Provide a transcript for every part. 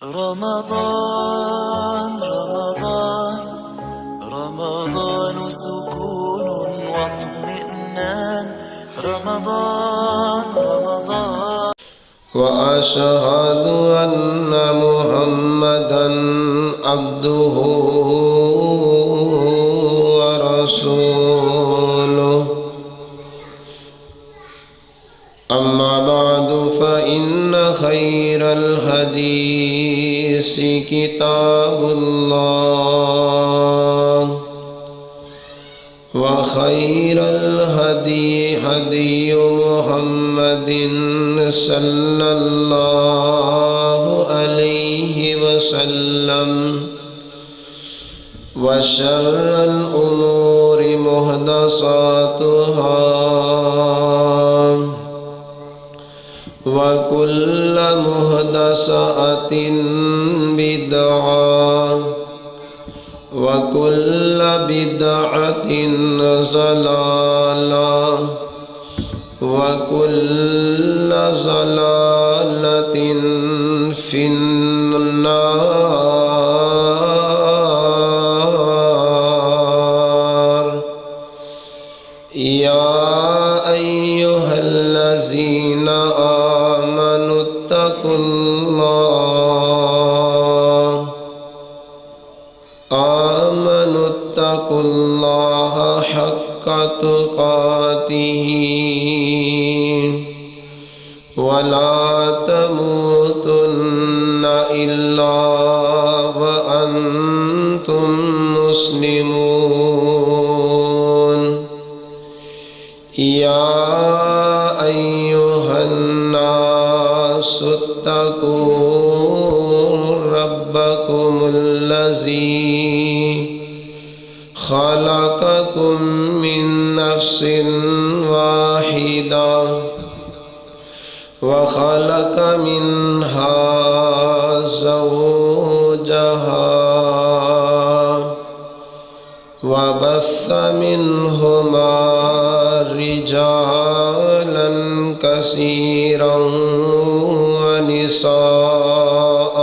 رمضان رمضان رمضان سكون واطمئنان رمضان رمضان وأشهد أن محمدًا عبده ورسوله أما بعد فإن خير الحديث كتاب الله وخير الهدي هدي محمد صلى الله عليه وسلم وشر الأمور محدثاتها وكل محدثة بدعة وكل بدعة ضلالة وكل ضلالة في النار. يا أيها الذين آمنوا اتقوا الله حق تقاته ولا تموتن إلا وأنتم مسلمون. يا أيها الناس اتقوا ربكم الذي خلقكم من نفس واحدة وخلق منها زوجها وبث منهما رجالا كثيرا ونساء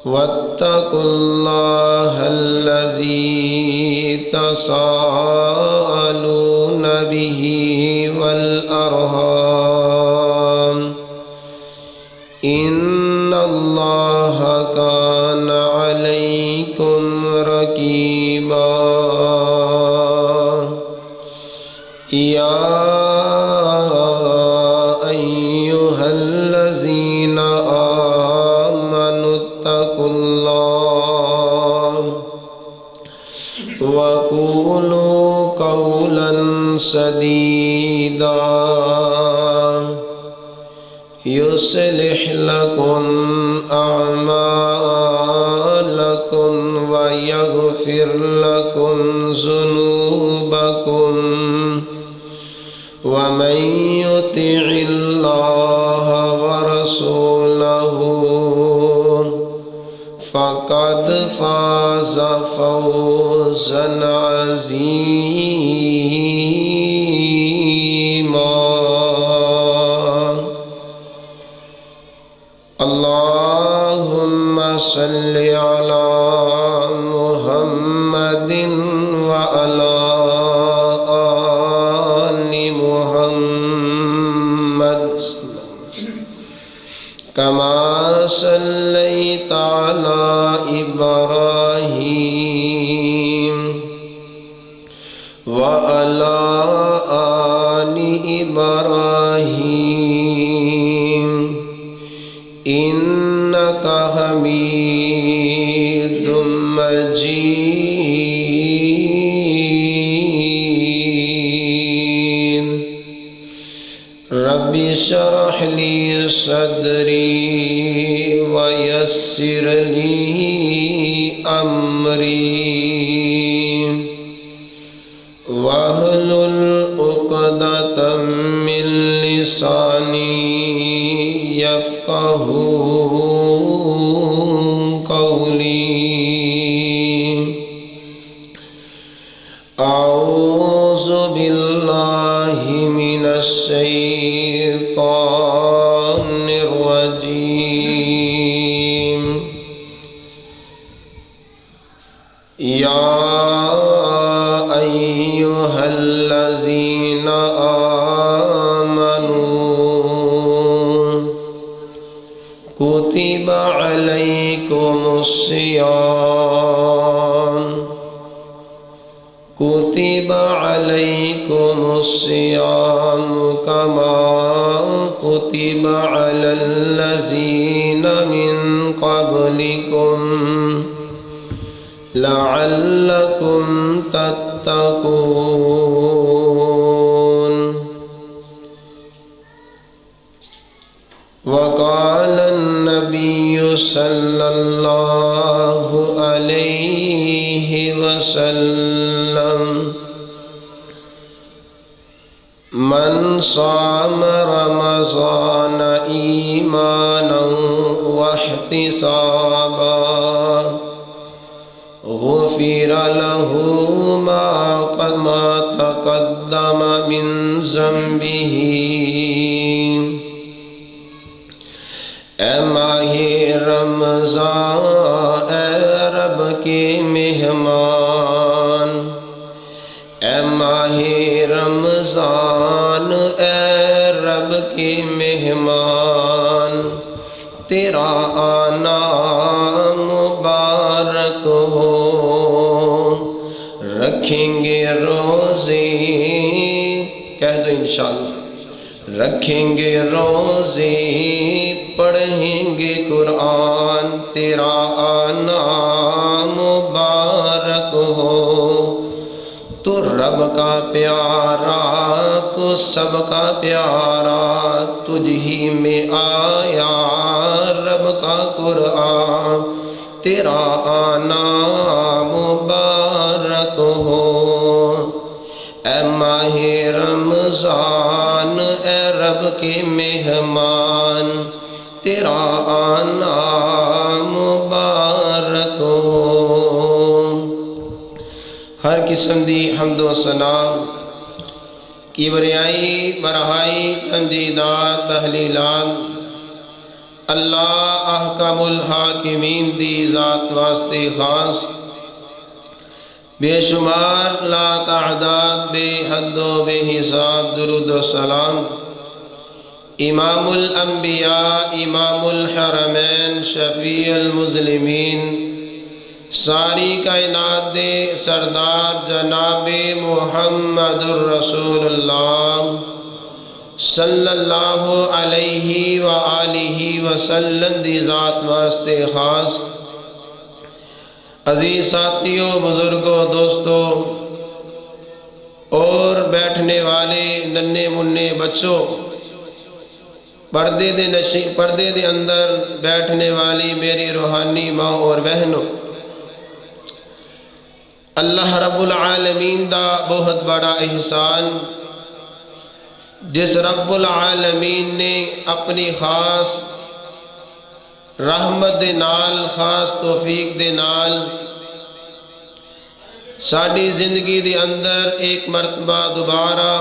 واتقوا الله الذي تساءلون به والأرحام إن الله كان عليكم رقيبا. يا أيها الذين آمنوا اتقوا الله وقولوا قولا سديدا يصلح لكم أعمالكم ويغفر لكم ذنوبكم ومن يطع الله ورسوله فقد فاز فوزا عظيما. اللهم صل على محمد وعلى آل محمد كما صليت على إبراهيم وعلى آل إبراهيم إنك حميد مجيد. رب اشرح لي صدري ويسر لي أمري واحلل عقدة من لساني يفقهوا قولي. أعوذ بالله من الشيطان الرجيم. يا أيها الذين آمنوا كتب عليكم الصيام كما كتب على الذين من قبلكم لعلكم تتقون. وقال النبي صلى الله عليه وسلم من صام رمضان إيمانا واحتسابا غفر له ما تقدم من ذنبه. اے ماہ رمضان، اے رب کے مہمان، اے ماہ رمضان، اے رب کے مہمان، تیرا آنا مبارک ہو. رکھیں گے روزے، کہہ دو انشاءاللہ، رکھیں گے روزے، پڑھیں گے قرآن، تیرا آنا مبارک ہو. تو رب کا پیارا، تو سب کا پیارا، تجھ ہی میں آیا رب کا قرآن، تیرا آنا مبارک ہو. اے ماہ رمضان، اے رب کے مہمان، تیرا آنا مبارک ہو. ہر قسم دی حمد و ثنا، کبریائی، برہائی، تمجیدات، تحلیلات اللہ احکم الحاکمین دی ذات واسطے خاص، بے شمار لا تعداد، بے حد و بے حساب درود و سلام امام الانبیاء، امام الحرمین، شفیع المذنبین، ساری کائنات دے سردار جناب محمد الرسول اللہ صلی اللہ علیہ وآلہ وسلم دی ذات واسطے خاص. عزیز ساتھیوں، بزرگوں، دوستوں اور بیٹھنے والے ننھے منھے بچوں، پردے دے اندر بیٹھنے والی میری روحانی ماں اور بہنوں، اللہ رب العالمین دا بہت بڑا احسان، جس رب العالمین نے اپنی خاص رحمت دے نال، خاص توفیق دے نال ساڈی زندگی دے اندر ایک مرتبہ دوبارہ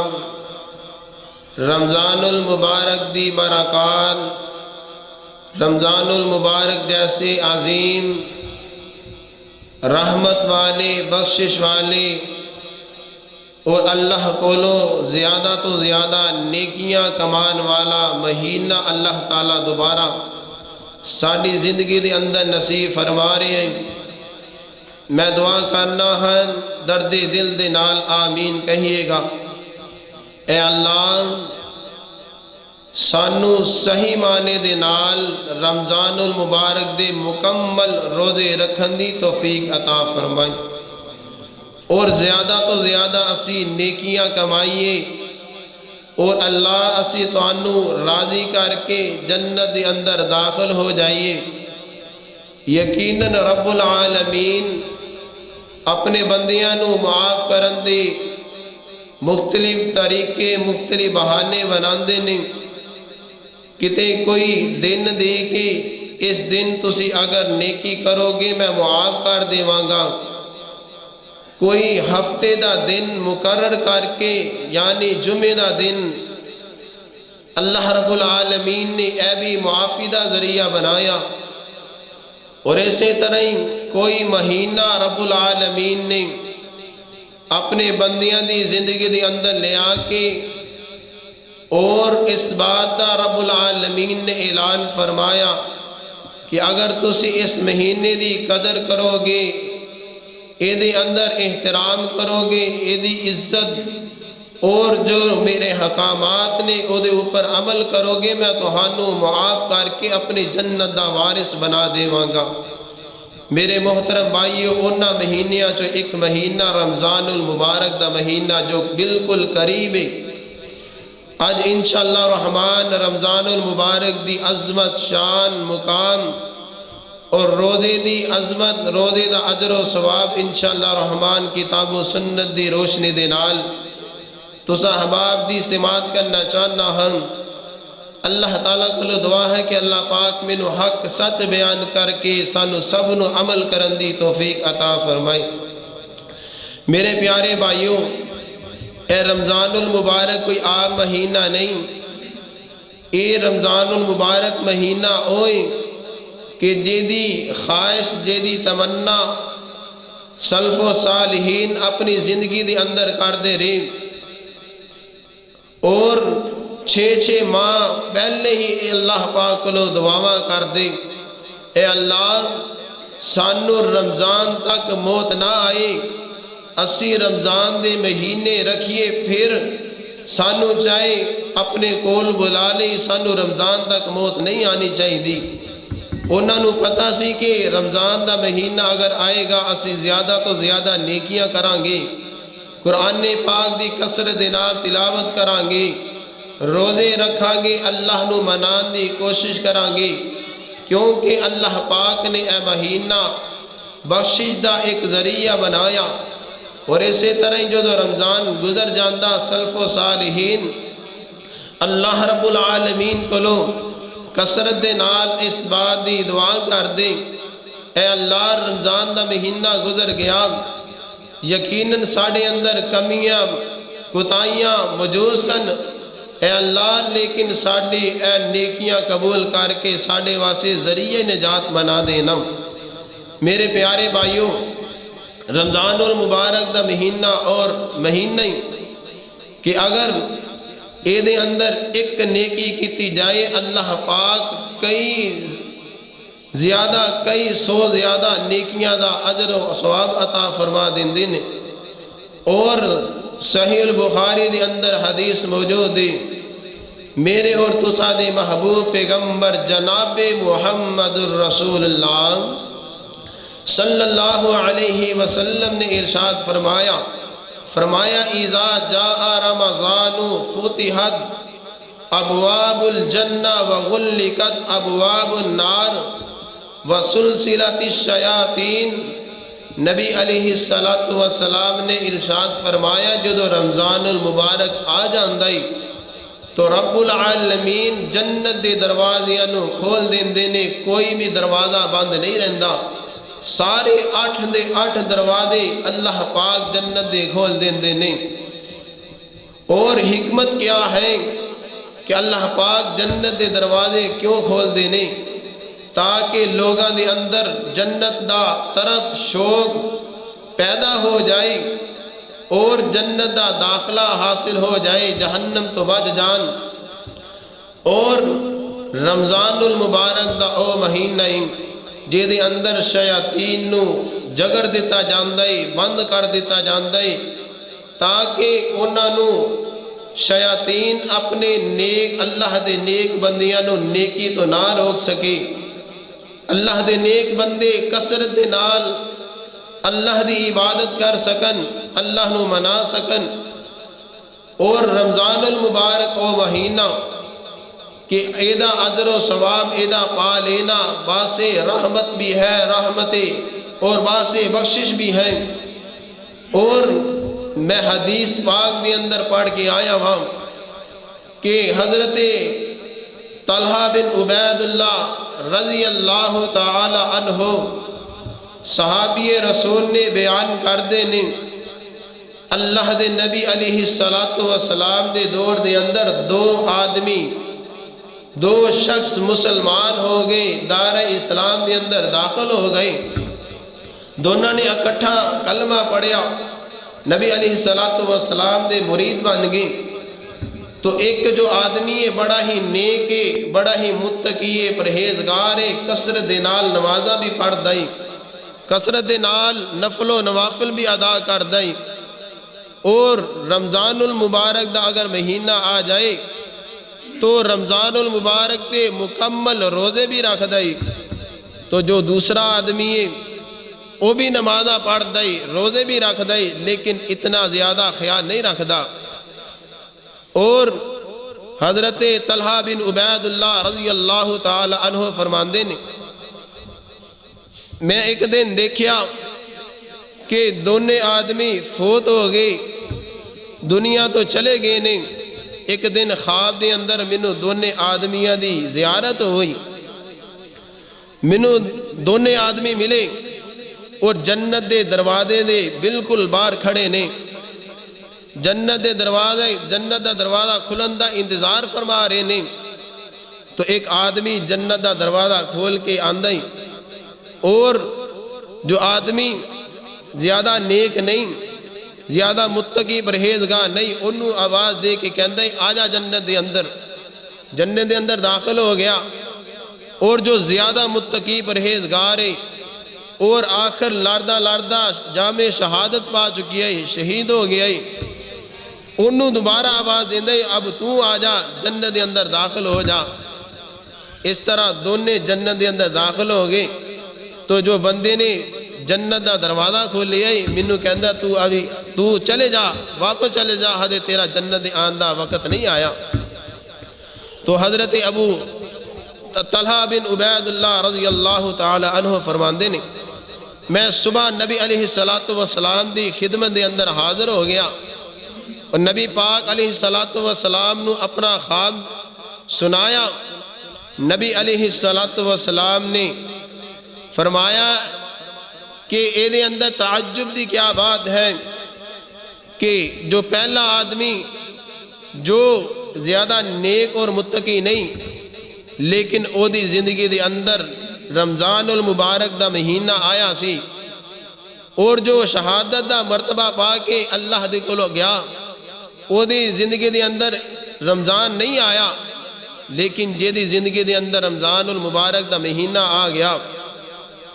رمضان المبارک دی برکات، رمضان المبارک جیسے عظیم رحمت والے، بخشش والے اور اللہ کولو زیادہ تو زیادہ نیکیاں کمان والا مہینہ اللہ تعالیٰ دوبارہ ساری زندگی دے اندر نصیب فرما رہے ہیں. میں دعا کرنا ہے، درد دل دے نال آمین کہیے گا. اے اللہ سانو صحیح معنی دے نال رمضان المبارک دے مکمل روزے رکھن دی توفیق عطا فرمائیں، اور زیادہ تو زیادہ اسی نیکیاں کمائیے، اور اللہ اسی توانو راضی کر کے جنت دے اندر داخل ہو جائیے. یقیناً رب العالمین اپنے بندیاں نو معاف کرن دے مختلف طریقے، مختلف بہانے بناندے نے. کتے کوئی دن دے کے اس دن تسی اگر نیکی کرو گے میں معاف کر دیواں گا، کوئی ہفتے دا دن مقرر کر کے یعنی جمعے دا دن اللہ رب العالمین نے اے بھی معافی دا ذریعہ بنایا. اور اسی طرح ہی کوئی مہینہ رب العالمین نے اپنے بندیاں دی زندگی دے اندر لے آ کے اور اس بات دا رب العالمین نے اعلان فرمایا کہ اگر تسی اس مہینے دی قدر کرو گے، اے دے اندر احترام کرو گے، اے دی عزت اور جو میرے حکامات نے او دے اوپر عمل کرو گے، میں تہانوں معاف کر کے اپنی جنت دا وارث بنا دیواں گا۔ میرے محترم بھائیو، انہاں مہینیاں چو ایک مہینہ رمضان المبارک دا مہینہ جو بالکل قریب ہے۔ آج انشاءاللہ الرحمن رمضان المبارک دی عظمت، شان، مقام اور روزے دی عظمت، روزے دا اجر و ثواب انشاءاللہ الرحمن کتاب و سنت دی روشنی دے نال تسا احباب دی سماعت کرنا چاہنا ہم۔ اللہ تعالیٰ کو دعا ہے کہ اللہ پاک منو حق سچ بیان کر کے سانو سب نو عمل کرن دی توفیق عطا فرمائے۔ میرے پیارے بھائیوں، اے رمضان المبارک کوئی عام مہینہ نہیں، اے رمضان المبارک مہینہ ہوئے کہ جیدی خواہش، جیدی تمنا سلف و صالحین اپنی زندگی دی اندر کر دے رہے، اور 6 ماہ پہلے ہی اللہ پاک کو دعاواں کر دے، اے اللہ سانو رمضان تک موت نہ آئے، اسی رمضان دے مہینے رکھیے، پھر سانو چاہے اپنے کول بلا لے، سانو رمضان تک موت نہیں آنی چاہیے دی۔ انہاں نو پتہ سی کہ رمضان دا مہینہ اگر آئے گا اسی زیادہ تو زیادہ نیکیاں کران گے، قرآن پاک دی کثرت نال تلاوت کران گے، روزے رکھان گے، اللہ نو منان دی کوشش کران گے، کیونکہ اللہ پاک نے اے مہینہ بخشش دا ایک ذریعہ بنایا۔ اور اسی طرح جو رمضان گزر جاندہ سلف و صالحین اللہ رب العالمین کو کثرت دے نال اس بات دی دعا کر دے، اے اللہ رمضان دا مہینہ گزر گیا، یقیناً ساڑھے اندر کمیاں کوتاہیاں موجود سن، اے اللہ لیکن ساڑھے اے نیکیاں قبول کر کے ساڑھے واسے ذریعہ نجات بنا دینا۔ میرے پیارے بھائیوں، رمضان المبارک دا مہینہ اور مہینہ ہی کہ اگر اے دے اندر ایک نیکی کیتی جائے، اللہ پاک کئی سو زیادہ نیکیاں دا اجر و ثواب عطا فرما دیں نے۔ اور صحیح البخاری دے اندر حدیث موجود ہے، میرے اور تسا دے محبوب پیغمبر جناب محمد الرسول اللہ صلی اللہ علیہ وسلم نے ارشاد فرمایا اذا جاء رمضان فتحت ابواب الجنہ وغلقت ابواب النار وسلسلت الشیاطین۔ نبی علیہ السلام نے ارشاد فرمایا جدو رمضان المبارک آ جاندائی تو رب العالمین جنت دے دروازیاں نو کھول دینے، کوئی بھی دروازہ بند نہیں رہندا، سارے 8 دروازے اللہ پاک جنت دے کھول دینے۔ اور حکمت کیا ہے کہ اللہ پاک جنت دے دروازے کیوں کھول دینے؟ تاکہ لوگاں دے اندر جنت دا طرف شوق پیدا ہو جائے اور جنت دا داخلہ حاصل ہو جائے، جہنم تو بچ جان۔ اور رمضان المبارک دا او مہینہ جے دے اندر شیاطین نو جگر دیتا جاندائی، بند کر دیتا جاندائی، تاکہ انہاں نو شیاطین اپنے نیک اللہ دے نیک بندیاں نو نیکی تو نہ روک سکے۔ اللہ دے نیک بندے کثرت دے نال اللہ دی عبادت کر سکن، اللہ نو منا سکن۔ اور رمضان المبارک او مہینہ کہ ایدہ اجر و ثواب ایدہ پا لینا، باسے رحمت بھی ہے، رحمت اور باسے بخشش بھی ہے۔ اور میں حدیث پاک دے اندر پڑھ کے آیا ہوں کہ حضرت طلحہ بن عبید اللہ رضی اللہ تعالی عنہ صحابی رسول نے بیان کر دینے، اللہ دے نبی علیہ السلام دے دور دے اندر 2 آدمی دو شخص مسلمان ہو گئے، دار اسلام دے اندر داخل ہو گئے، دونوں نے اکٹھا کلمہ پڑھیا، نبی علیہ السلام دے مرید بن گئے۔ تو ایک جو آدمی ہے بڑا ہی نیک ہے، بڑا ہی متقی ہے، پرہیزگار ہے، کثرت دے نال نمازاں بھی پڑھ دائی، کثرت دے نال نفل و نوافل بھی ادا کر دائی، اور رمضان المبارک دا اگر مہینہ آ جائے تو رمضان المبارک تے مکمل روزے بھی رکھ دائی۔ تو جو دوسرا آدمی ہے وہ بھی نمازاں پڑھ دائی، روزے بھی رکھ دائی، لیکن اتنا زیادہ خیال نہیں رکھ دا۔ اور حضرت طلحہ بن عبید اللہ رضی اللہ تعالی عنہ فرماندے نے، میں ایک دن دیکھیا کہ دونوں آدمی فوت ہو گئے، دنیا تو چلے گئے نہیں۔ ایک دن خواب دے اندر مینوں دونوں آدمیاں دی زیارت ہوئی، مینوں دونوں آدمی ملے اور جنت دے دروازے دے بالکل باہر کھڑے نے، جنت دا دروازہ کھلن دا انتظار فرما رہے نے۔ تو ایک آدمی جنت دا دروازہ کھول کے آندا ہی، اور جو آدمی زیادہ نیک نہیں، زیادہ متقی پرہیزگار نہیں، انہوں آواز دے کے کہندا ہے آجا جنت دے اندر۔ جنت دے اندر داخل ہو گیا، اور جو زیادہ متقی پرہیزگار ہے اور آخر لاردہ جام شہادت پا چکی ہے، شہید ہو گیا ہے، انہوں دوبارہ آواز دیندا ہے اب تو آجا جنت دے اندر داخل ہو جا۔ اس طرح دونوں جنت دے اندر داخل ہو گئے۔ تو جو بندے نے جنت دا دروازہ کھول لیا ہے، مینوں کہندا تو چلے جا، واپس چلے جا، ہدے تیرا جنت دے آن دا وقت نہیں آیا۔ تو حضرت ابو طلحہ بن عبید اللہ رضی اللہ تعالی عنہ فرماندے نے، میں صبح نبی علیہ السلام دی خدمت دے اندر حاضر ہو گیا، اور نبی پاک علیہ السلام نو اپنا خواب سنایا۔ نبی علیہ السلام نے فرمایا کہ اے دے اندر تعجب دی کیا بات ہے کہ جو پہلا آدمی جو زیادہ نیک اور متقی نہیں، لیکن او دی زندگی دے اندر رمضان المبارک دا مہینہ آیا سی، اور جو شہادت دا مرتبہ پا کے اللہ دے کولو گیا، او دی زندگی دے اندر رمضان نہیں آیا، لیکن جے دی زندگی دے اندر رمضان المبارک دا مہینہ آ گیا،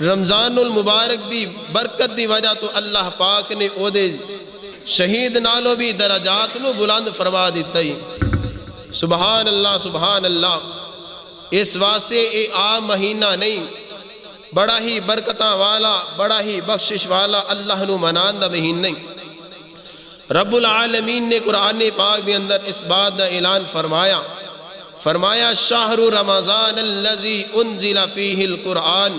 رمضان المبارک دی برکت دی وجہ تو اللہ پاک نے او دے شہید نالو بھی درجات نو بلند فرما دیتا ہی۔ سبحان اللہ سبحان اللہ۔ اس واسطے اے عام مہینہ نہیں، بڑا ہی برکتاں والا، بڑا ہی بخشش والا اللہ نو منان دا مہینہ نہیں۔ رب العالمین نے قرآن پاک دے اندر اس بات دا اعلان فرمایا شہر رمضان الذی انزل فیہ القرآن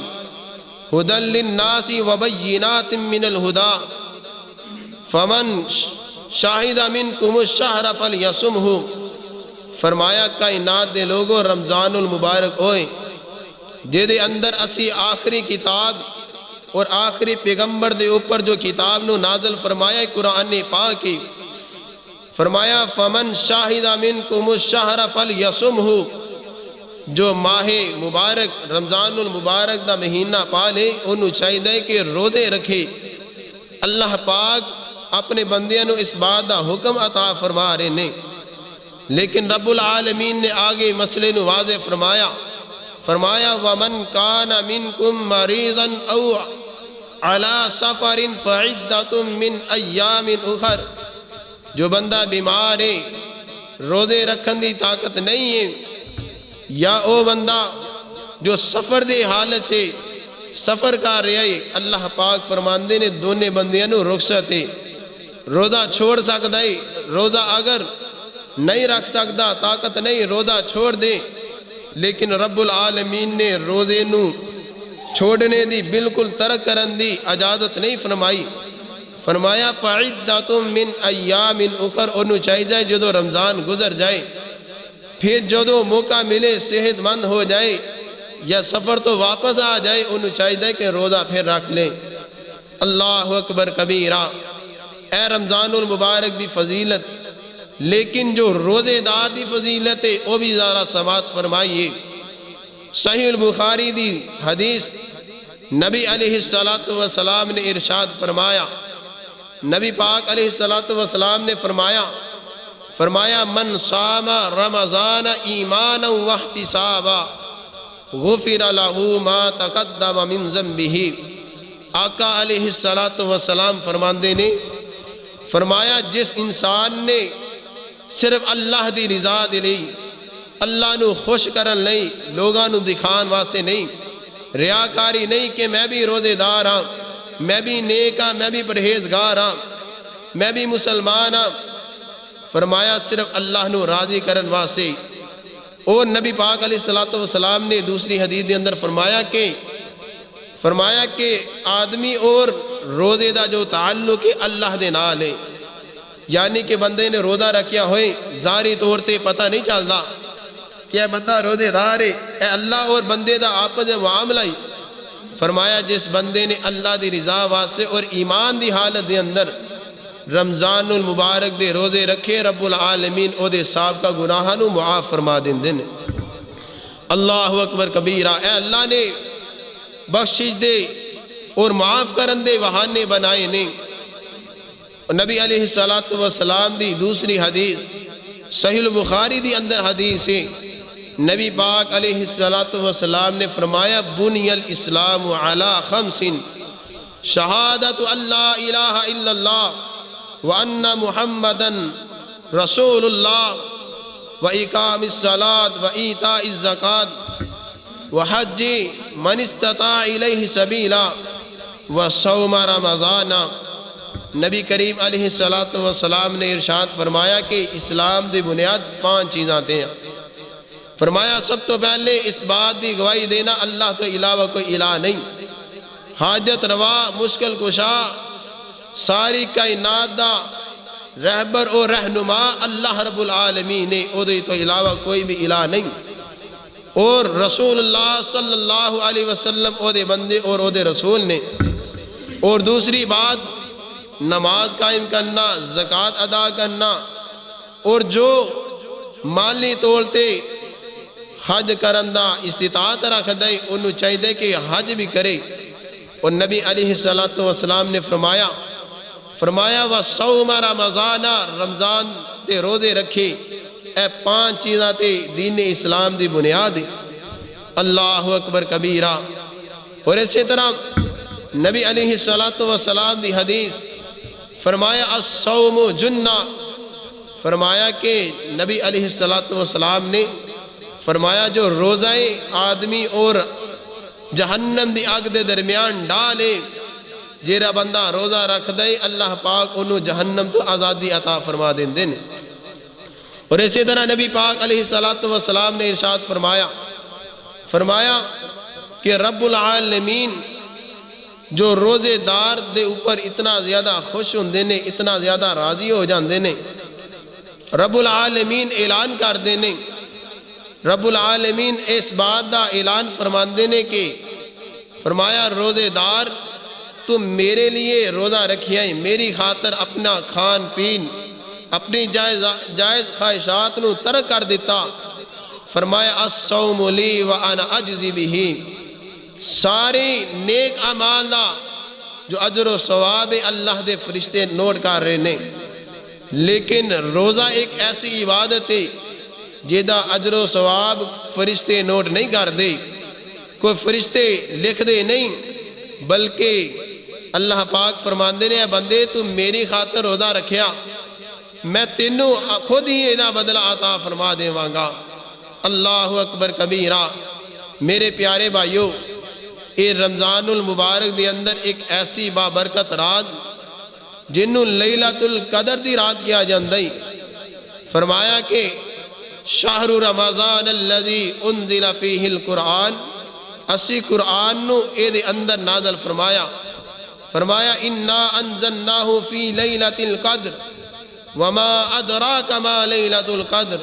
ہدی للناس وبینات من الہدی فمن شاہد منکم الشہر فلیصمہ۔ فرمایا کائنات دے لوگوں رمضان المبارک ہوئے جے دے اندر اسی آخری کتاب اور آخری پیغمبر دے اوپر جو کتاب نو نازل فرمایا قرآن پاک کی، فرمایا فمن شاہد منکم الشہر فلیصمہ، جو ماہ مبارک رمضان المبارک دا مہینہ پالے انہوں چاہیے کہ روزے رکھے۔ اللہ پاک اپنے بندیاں نو اس بات دا حکم عطا فرما رہے نے، لیکن رب العالمین نے آگے مسئلے نو واضح فرمایا وَمَنْ كَانَ مِنْكُمْ مَرِيضًا أَوْ عَلَى سَفَرٍ فَعِدَّةٌ مِّنْ أَيَّامٍ أُخَرٍ، جو بندہ بیمار ہے، روزے رکھن دی طاقت نہیں ہے، یا او بندہ جو سفر دے حالت سے سفر کر رہا ہے، اللہ پاک فرماندے نے دونے بندیاں نو رخصت ہے، روزہ چھوڑ سکتا ہے، روزہ اگر نہیں رکھ سکتا، طاقت نہیں، روزہ چھوڑ دے، لیکن رب العالمین نے روزے نو چھوڑنے دی بالکل ترک کرن دی اجازت نہیں فرمائی۔ فرمایا فَعِدَّةٌ مِّنْ أَيَّامٍ أُخَرَ، انہوں چاہیے جدو رمضان گزر جائے، پھر جدو موقع ملے، صحت مند ہو جائے یا سفر تو واپس آ جائے، انہوں چاہیے کہ روزہ پھر رکھ لیں۔ اللہ اکبر کبیرہ۔ اے رمضان المبارک دی فضیلت، لیکن جو روزے دار دی فضیلت ہے وہ بھی ذرا سماعت فرمائیے۔ صحیح البخاری دی حدیث، نبی علیہ السلام نے ارشاد فرمایا، نبی پاک علیہ السلام نے فرمایا من صام رمضان ایمانا واحتسابا غفر له ما تقدم من ذنبہ۔ آقا علیہ السلام فرماندے نے فرمایا جس انسان نے صرف اللہ دی رضا دے لئی، اللہ نو خوش کرن لئی، لوگاں نو دکھان واسے نہیں، ریاکاری نہیں کہ میں بھی روزے دار ہاں، میں بھی نیک ہاں، میں بھی پرہیزگار ہاں، میں بھی مسلمان ہاں، فرمایا صرف اللہ نو راضی کرن واسے۔ اور نبی پاک علیہ السلام نے دوسری حدیث دے اندر فرمایا کہ آدمی اور روزے دا جو تعلق ہے اللہ دے نال ہے، یعنی کہ بندے نے روزہ رکھیا ہوئے ظاہری طور تے پتہ نہیں چلدا کہ اے بندہ روزے دار ہے، اے اللہ اور بندے دا آپس میں معاملہ ہی۔ فرمایا جس بندے نے اللہ دی رضا واسطے اور ایمان دی حالت دے اندر رمضان المبارک دے روزے رکھے، رب العالمین او دے سابقہ گناہاں نو معاف فرما دیندے نے۔ اللہ اکبر کبیرہ، اے اللہ نے بخشش دے اور معاف کرن دے بہانے بنائے نے۔ نبی علیہ السلام دی دوسری حدیث صحیح البخاری دی اندر حدیث ہے، نبی پاک علیہ السلام نے فرمایا بنی الاسلام علی خمس شہادت اللہ الہ الا اللہ وان محمدا رسول اللہ واقام الصلاۃ وایتاء الزکاۃ وحج من استطاع الیہ سبیلا وصوم رمضان۔ نبی کریم علیہ السلام نے ارشاد فرمایا کہ اسلام دی بنیاد 5 چیزاں ہیں۔ فرمایا سب تو پہلے اس بات دی گواہی دینا اللہ کے علاوہ کوئی الہ نہیں، حاجت روا مشکل کشا ساری کائنات دا رہبر اور رہنما اللہ رب العالمین نے، او دے تو علاوہ کوئی بھی الہ نہیں، اور رسول اللہ صلی اللہ علیہ وسلم او دے بندے اور او دے رسول نے۔ اور دوسری بات نماز قائم کرنا، زکوٰۃ ادا کرنا، اور جو مالی طور تے حج کرندہ استطاعت رکھ دے انہوں چاہیے کہ حج بھی کرے۔ اور نبی علیہ السلام نے فرمایا وَصَوْمَ رَمَضَانَ، رمضان تے روزے رکھے، اے 5 چیزاں تے دین اسلام دی بنیاد ہے۔ اللہ اکبر کبیرہ۔ اور اسی طرح نبی علیہ السلام دی حدیث فرمایا الصوم جنہ، فرمایا کہ نبی علیہ السلام نے فرمایا جو روزہ آدمی اور جہنم دی آگ دے درمیان ڈالے، جیرا بندہ روزہ رکھ دے اللہ پاک انہوں جہنم تو آزادی عطا فرما دیں دن۔ اور اسی طرح نبی پاک علیہ السلام نے ارشاد فرمایا کہ رب العالمین جو روزے دار دے اوپر اتنا زیادہ خوش ہوندے نے، اتنا زیادہ راضی ہو جاندے نے، رب العالمین اعلان کر دینے، رب العالمین اس بات دا اعلان فرماندے نے کہ فرمایا روزے دار تم میرے لیے روزہ رکھیائیں، میری خاطر اپنا کھان پین، اپنی جائز خواہشات نو ترک کر دیتا۔ فرمایا الصوم لی وانا اجزی بہی، سارے نیک اعمال دا جو اجر و ثواب اللہ دے فرشتے نوٹ کر رہے نے، لیکن روزہ ایک ایسی عبادت ہے جیدہ اجر و ثواب فرشتے نوٹ نہیں کر دے، کوئی فرشتے لکھ دے نہیں، بلکہ اللہ پاک فرماندے نے اے بندے تم میری خاطر روزہ رکھیا، میں تینوں خود ہی ایدہ بدلہ عطا فرما دے وانگا۔ اللہ اکبر کبیرہ۔ میرے پیارے بھائیو، اے رمضان المبارک دے اندر ایک ایسی بابرکت رات جنہوں لیلۃ القدر دی رات کیا جاندائی۔ فرمایا کہ شہر رمضان الذی انزل فیہ القرآن، اسی قرآن نو اے دے اندر نازل فرمایا انا انزلناہ فی لیلۃ القدر وما ادراک ما لیلۃ القدر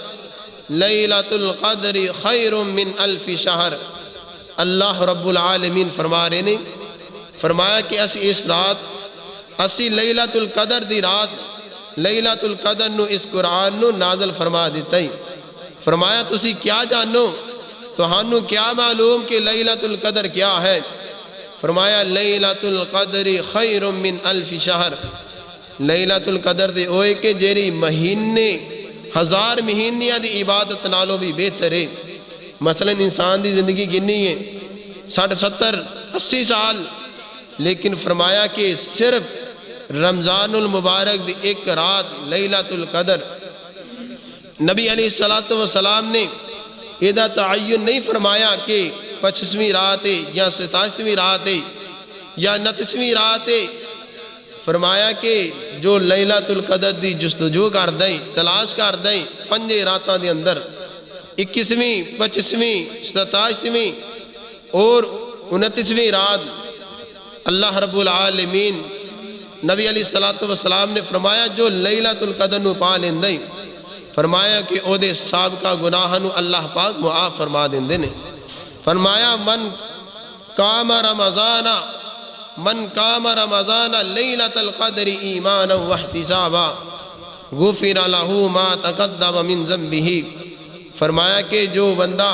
لیلۃ القدر خیر من الف شہر۔ اللہ رب العالمین فرما رہے نے، فرمایا کہ اسی اس رات، اسی لیلۃ القدر دی رات لیلۃ القدر نو اس قرآن نو نازل فرما دیتا ہی۔ فرمایا تسی کیا جانو، تو ہانو کیا معلوم کہ لیلۃ القدر کیا ہے؟ فرمایا لیلۃ القدر خیر من الف شہر، لیلۃ القدر دے ہوئے کہ جیری مہینے ہزار مہینیاں دی عبادت نالوں بھی بہتر ہے۔ مثلا انسان دی زندگی گنی ہے 60 70 80 سال، لیکن فرمایا کہ صرف رمضان المبارک دی ایک رات لیلۃ القدر، نبی علیہ السلام نے ادا تعین نہیں فرمایا کہ 25ویں رات ہے یا 27ویں رات ہے یا 29ویں رات ہے۔ فرمایا کہ جو لیلۃ القدر دی جستجو کر دیں، تلاش کر دیں 5 راتاں دے اندر، 21ویں 25ویں 27ویں اور 29ویں رات، اللہ رب العالمین نبی علیہ السلام نے فرمایا جو لیلۃ القدر نو پا لیندیں، فرمایا کہ او دے سابقہ گناہ نو اللہ پاک معاف فرما دیندے نے۔ فرمایا من قام رمضان لیلۃ القدر ایمانا واحتسابا غفر له ما تقدم من ذنبہ۔ فرمایا کہ جو بندہ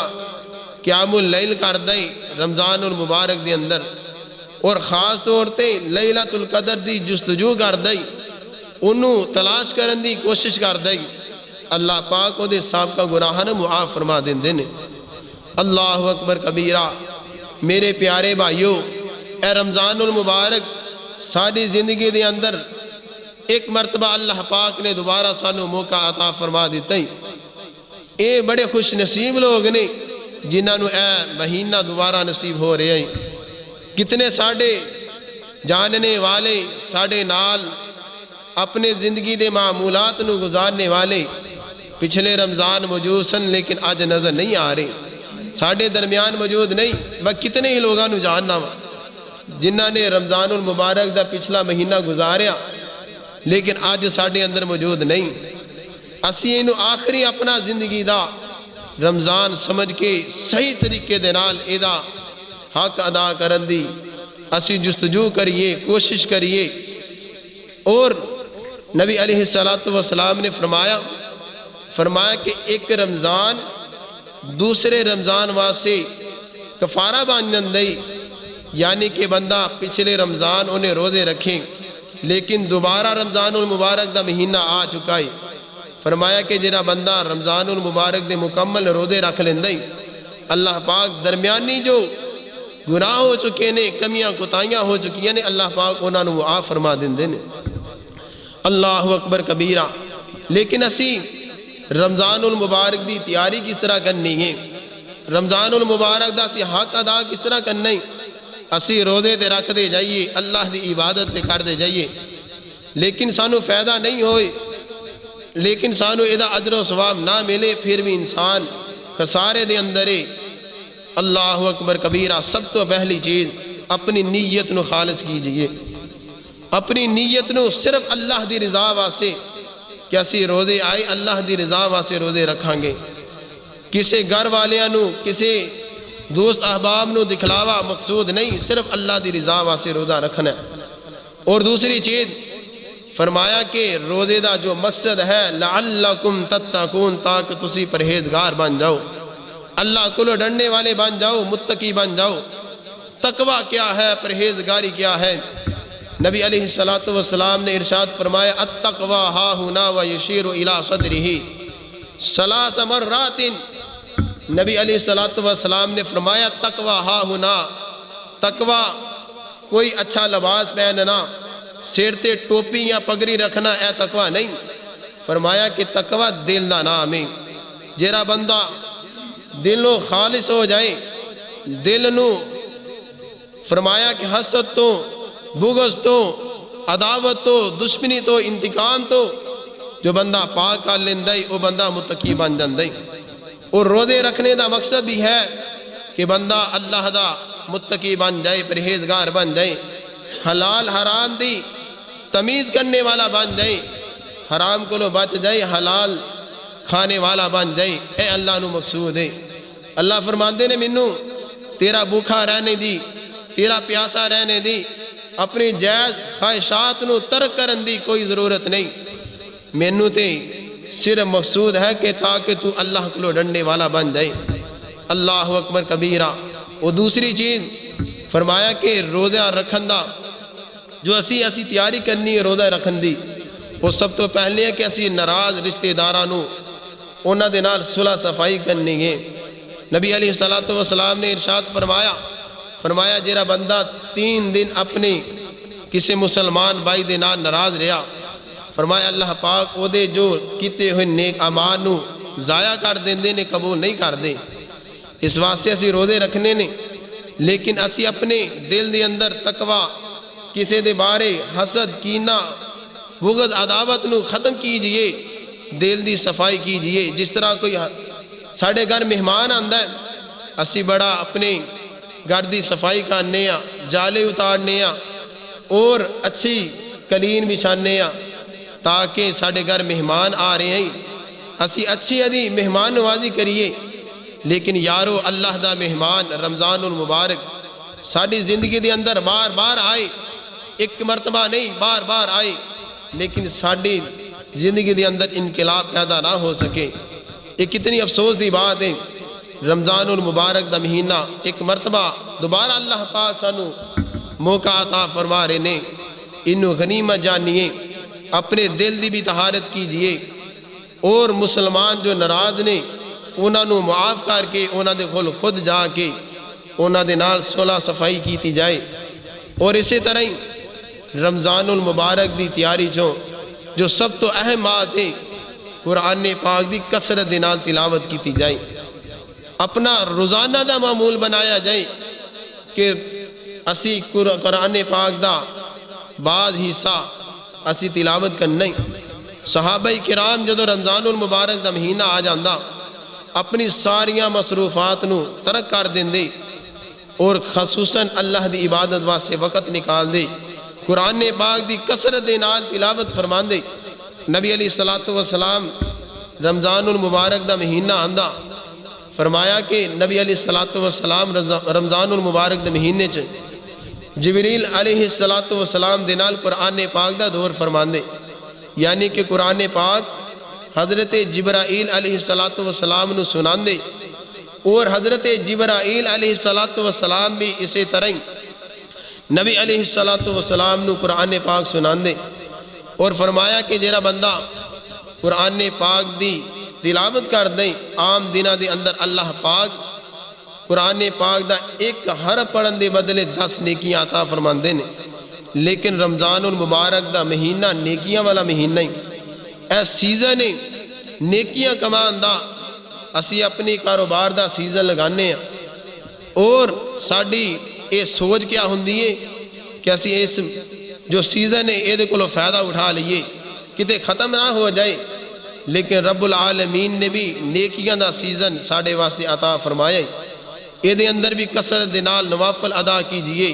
قیام اللیل کر دے رمضان المبارک دے اندر، اور خاص طور تے لیلۃ القدر دی جستجو کر دے، انہوں تلاش کرن دی کوشش کر دے، اللہ پاک دے سابقہ گناہ نو معاف فرما دیندے نے۔ اللہ اکبر کبیرہ۔ میرے پیارے بھائیو، اے رمضان المبارک ساری زندگی دے اندر ایک مرتبہ اللہ پاک نے دوبارہ سانو موقع عطا فرما دیتا ہی۔ اے بڑے خوش نصیب لوگ نے جنہاں نو اے مہینہ دوبارہ نصیب ہو رہے ہیں۔ کتنے ساڑھے جاننے والے ساڑھے نال اپنے زندگی دے معمولات نو گزارنے والے پچھلے رمضان موجود سن، لیکن آج نظر نہیں آ رہے، ساڑھے درمیان موجود نہیں۔ میں کتنے ہی لوگاں نو جاننا وا جنہاں نے رمضان المبارک دا پچھلا مہینہ گزاریا، لیکن آج ساڑھے اندر موجود نہیں۔ اسی اینو آخری اپنا زندگی دا رمضان سمجھ کے صحیح طریقے دے نال ایدا حق ادا کرن دی اسی جستجو کریے، کوشش کریے۔ اور نبی علیہ السلام نے فرمایا کہ ایک رمضان دوسرے رمضان واسطے کفارہ بن جاندی، یعنی کہ بندہ پچھلے رمضان انہیں روزے رکھیں لیکن دوبارہ رمضان المبارک دا مہینہ آ چکا ہے۔ فرمایا کہ جنہ بندہ رمضان المبارک دے مکمل روزے رکھ لیندی، اللہ پاک درمیانی جو گناہ ہو چکے نے، کمیاں کوتاہیاں ہو چکی ہیں، اللہ پاک انہاں نو معاف فرما دیندے نے۔ اللہ اکبر کبیرہ۔ لیکن اسی رمضان المبارک دی تیاری کس طرح کرنی ہے، رمضان المبارک دا اسی حق ادا کس طرح کرنا ہے؟ اسی روزے تے رکھ دے جائیے، اللہ دی عبادت تے کر دے جائیے، لیکن سانو فائدہ نہیں ہوئے، لیکن سانو ایدہ اجر و ثواب نہ ملے، پھر بھی انسان خسارے دے اندرے۔ اللہ اکبر کبیرہ۔ سب تو پہلی چیز اپنی نیت نو خالص کیجئے، اپنی نیت نو صرف اللہ دی رضا واسے کہ اسی روزے آئے اللہ دی رضا واسے روزے رکھاں گے، کسے گھر والیاں نو کسے دوست احباب نو دکھلاوا مقصود نہیں، صرف اللہ دی رضا واسے روزہ رکھنا ہے۔ اور دوسری چیز فرمایا کہ روزے دا جو مقصد ہے لعلکم تتقون، تاکہ تسی پرہیزگار بن جاؤ، اللہ کو ڈرنے والے بن جاؤ، متقی بن جاؤ۔ تقوی کیا ہے، پرہیزگاری کیا ہے؟ نبی علیہ السلام نے ارشاد فرمایا التقوی ہا ہنا ویشیر الی صدرہ 3 مرات۔ نبی علیہ السلام نے فرمایا تقوی ہا ہنا، تقوی کوئی اچھا لباس پہننا، سر تے ٹوپی یا پگڑی رکھنا، اے تقوی نہیں۔ فرمایا کہ تقوی دل دا نام ہے۔ جیرا بندہ دلوں خالص ہو جائے، دل نو فرمایا کہ حسد تو، بغض تو، عداوت تو، دشمنی تو، انتقام تو جو بندہ پاک کر لیندہ ہے وہ بندہ متقی بن جاندہ ہے۔ اور روزے رکھنے دا مقصد بھی ہے کہ بندہ اللہ دا متقی بن جائے، پرہیزگار بن جائے، حلال حرام دی تمیز کرنے والا بن جائے، حرام کو لو بچ جائے، حلال کھانے والا بن جائے۔ اے اللہ نو مقصود ہے۔ اللہ فرماندے نے منو تیرا بھوکھا رہنے دی، تیرا پیاسا رہنے دی، اپنی جائز خواہشات نو ترک کرن دی کوئی ضرورت نہیں۔ مینوں تے صرف مقصود ہے کہ تاکہ تو اللہ کو ڈرنے والا بن جائے۔ اللہ اکبر کبیرہ۔ اور دوسری چیز فرمایا کہ روزہ رکھن دا جو اسی تیاری کرنی ہے روزہ رکھن دی، وہ سب تو پہلے ہے کہ اسی ناراض رشتے داراں نوں انہاں دے نال صلح صفائی کرنی ہے۔ نبی علیہ السلام نے ارشاد فرمایا جیڑا بندہ 3 دن اپنے کسی مسلمان بھائی دے نال ناراض رہا، فرمایا اللہ پاک او دے جو کیتے ہوئے نیک اعمال نوں ضائع کر دیندے نے، قبول نہیں کر دے۔ اس واسطے اسی روزے رکھنے نے، لیکن اسی اپنے دل دے اندر تقوی، کسی دے بارے حسد، کینہ، بغض، عداوت نو ختم کیجئے، دل دی صفائی کیجئے۔ جس طرح کوئی ساڑھے گھر مہمان آندا ہے، اسی بڑا اپنے گھر دی صفائی کرنے ہاں، جالے اتارنے ہاں اور اچھی قلین بچھانے ہاں تاکہ ساڑھے گھر مہمان آ رہے ہیں، اسی اچھی ادھی مہمان نوازی کریے۔ لیکن یارو اللہ دا مہمان رمضان المبارک ساری زندگی دے اندر بار بار آئے، ایک مرتبہ نہیں بار بار آئے، لیکن ساری زندگی دے اندر انقلاب پیدا نہ ہو سکے۔ یہ کتنی افسوس دی بات ہے۔ رمضان المبارک دا مہینہ ایک مرتبہ دوبارہ اللہ پاک سانو موقع عطا فرما رہے نے، انہوں غنیمت جانیے، اپنے دل دی بھی طہارت کیجئے، اور مسلمان جو ناراض نے انہاں نو معاف کر کے انہاں دے کول خود جا کے انہاں دے نال صلح صفائی کیتی جائے۔ اور اسی طرح ہی رمضان المبارک دی تیاری جو سب تو اہم بات ہے، قرآن پاک دی کثرت دے نال تلاوت کیتی جائے، اپنا روزانہ دا معمول بنایا جائے کہ اسی قرآن پاک دا بعض حصہ اسی تلاوت کرنا ہی۔ صحابہ کرام جدو رمضان المبارک دا مہینہ آ جاندہ اپنی ساریاں مصروفات نو ترک کر دیں دے اور خصوصاً اللہ دی عبادت واسطے وقت نکال دے، قرآن پاک دی کثرت دے نال تلاوت فرمان دے۔ نبی علیہ السلام رمضان المبارک دا مہینہ آندہ فرمایا کہ نبی علیہ السلام رمضان المبارک دا مہینے چ جبریل علیہ السلام دے نال قرآن پاک دا دور فرمان دے، یعنی کہ قرآن پاک حضرت جبرائیل علیہ السلام نو سنان دے، اور حضرت جبرائیل علیہ السلام بھی اسی طرح نبی علیہ السلام نو قرآن پاک سنان دے۔ اور فرمایا کہ جیرا بندہ قرآن پاک دی تلاوت کر دیں، عام دنہ دے اندر اللہ پاک قرآن پاک دا ایک حرف پڑھن دے بدلے 10 نیکیاں عطا فرمان دے نے۔ لیکن رمضان المبارک دا مہینہ نیکیاں والا مہینہ ہی، اے سیزن ہے نیکیاں کمان دا، اسی اپنی کاروبار دا سیزن لگانے ہیں، اور ساڑی اے سوچ کیا ہوندی ہے کہ اسی اس جو سیزن ہے اے دے کلو فائدہ اٹھا لئیے کتے ختم نہ ہو جائے۔ لیکن رب العالمین نے بھی نیکیاں دا سیزن ساڑے واسطے عطا فرمایا، اے دے اندر بھی کثرت دے نال نوافل ادا کیجئے،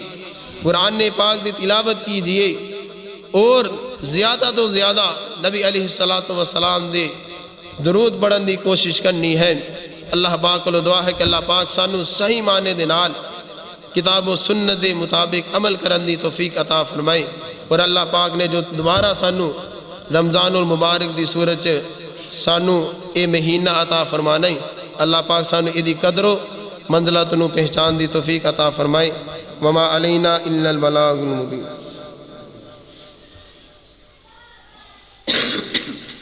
قرآن پاک دی تلاوت کیجئے، اور زیادہ تو زیادہ نبی علیہ السلام دے درود پڑھن دی کوشش کرنی ہے۔ اللہ پاک کو دعا ہے کہ اللہ پاک سانو صحیح معنی دے نال کتاب و سنت دے مطابق عمل کرن دی توفیق عطا فرمائے، اور اللہ پاک نے جو دوبارہ سانو رمضان المبارک دی صورت سانو اے مہینہ عطا فرمانا ہے، اللہ پاک سانو ایدی قدر و منزلت نو پہچان دی توفیق عطا فرمائے۔ وما علینا الا البلاغ المبین۔